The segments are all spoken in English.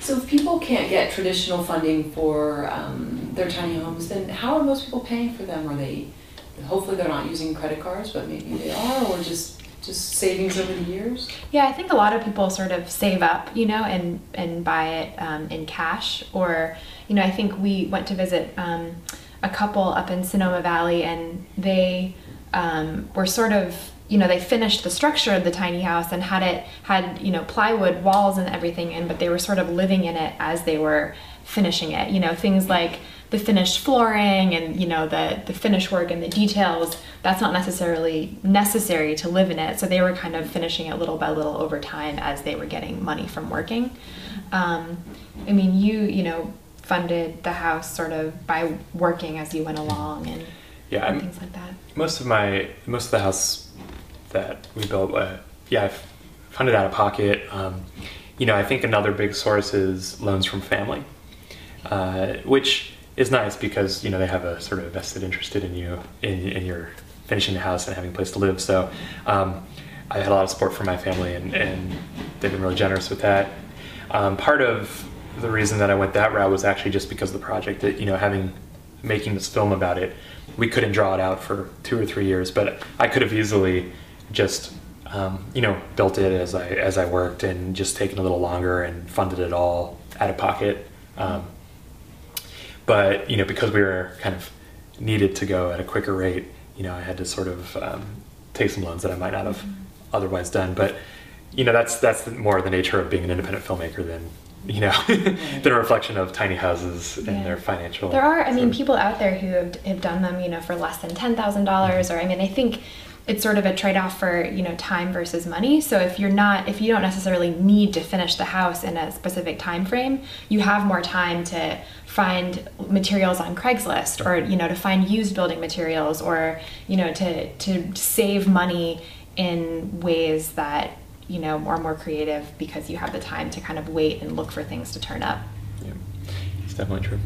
So if people can't get traditional funding for their tiny homes, then how are most people paying for them? Are they, hopefully they're not using credit cards, but maybe they are, or just savings over the years? Yeah, I think a lot of people sort of save up, you know, and buy it in cash. Or, you know, I think we went to visit a couple up in Sonoma Valley, and they were sort of, you know, they finished the structure of the tiny house and had, you know, plywood walls and everything in, but they were sort of living in it as they were finishing it. You know, things like the finished flooring and, you know, the finish work and the details, that's not necessarily necessary to live in it. So they were kind of finishing it little by little over time as they were getting money from working. I mean, you know, funded the house sort of by working as you went along and things like that. Most of the house that we built, I funded out of pocket. You know, I think another big source is loans from family, which is nice because, you know, they have a sort of vested interest in you, in your finishing the house and having a place to live. So I had a lot of support from my family, and they've been really generous with that. Part of the reason that I went that route was actually just because of the project. That, you know, making this film about it, we couldn't draw it out for 2 or 3 years, but I could have easily just you know, built it as I worked and just taken a little longer and funded it all out of pocket. But, you know, because we were kind of needed to go at a quicker rate, you know, I had to sort of take some loans that I might not have otherwise done. But, you know, that's more the nature of being an independent filmmaker than, you know, than a reflection of tiny houses and their financial. There are, I mean, people out there who have done them, you know, for less than $10,000, or, I mean, I think it's sort of a trade-off for, you know, time versus money. So if you don't necessarily need to finish the house in a specific time frame, you have more time to find materials on Craigslist, or, you know, to find used building materials, or, you know, to save money in ways that, you know, are more creative because you have the time to kind of wait and look for things to turn up. Yeah, it's definitely true.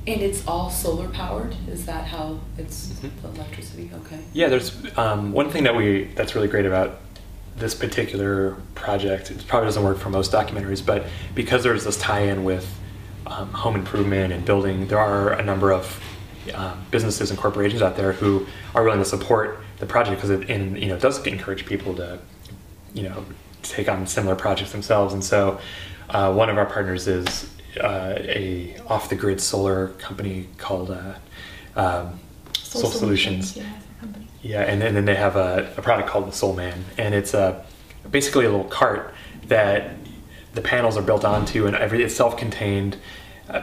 And it's all solar powered? Is that how it's the electricity? Okay. Yeah, there's one thing that's really great about this particular project. It probably doesn't work for most documentaries, but because there's this tie-in with home improvement and building, there are a number of businesses and corporations out there who are willing to support the project, because it does encourage people to, you know, take on similar projects themselves. And so one of our partners is a off-the-grid solar company called Soul Solutions. Yeah, and then they have a product called the Soul Man, and it's basically a little cart that the panels are built onto, and it's self-contained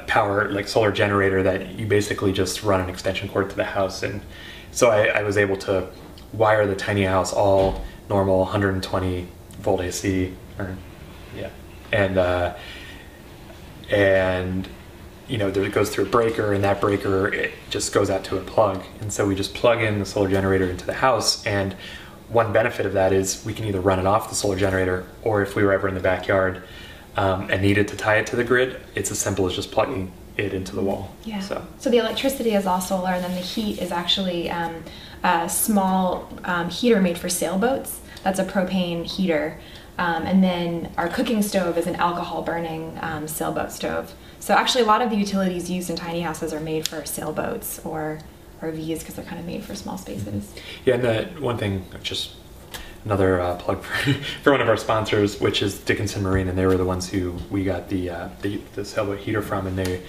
power, like solar generator, that you basically just run an extension cord to the house. And so I was able to wire the tiny house all normal 120 volt AC, and you know, it goes through a breaker, and that breaker, it just goes out to a plug. And so we just plug in the solar generator into the house, and one benefit of that is we can either run it off the solar generator, or if we were ever in the backyard and needed to tie it to the grid, it's as simple as just plugging it into the wall. Yeah. So the electricity is all solar, and then the heat is actually a small heater made for sailboats. That's a propane heater. And then our cooking stove is an alcohol burning sailboat stove. So actually a lot of the utilities used in tiny houses are made for sailboats or RVs, because they're kind of made for small spaces. Yeah, and that one thing, just another plug for one of our sponsors, which is Dickinson Marine, and they were the ones who we got the sailboat heater from, and they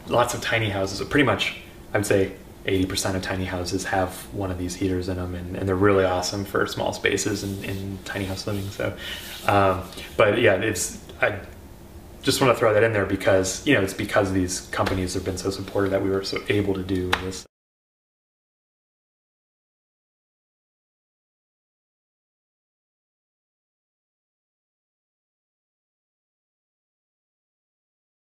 lots of tiny houses, pretty much I would say 80% of tiny houses have one of these heaters in them, and they're really awesome for small spaces and tiny house living. So, but yeah, I just want to throw that in there because, you know, it's because these companies have been so supportive that we were so able to do this.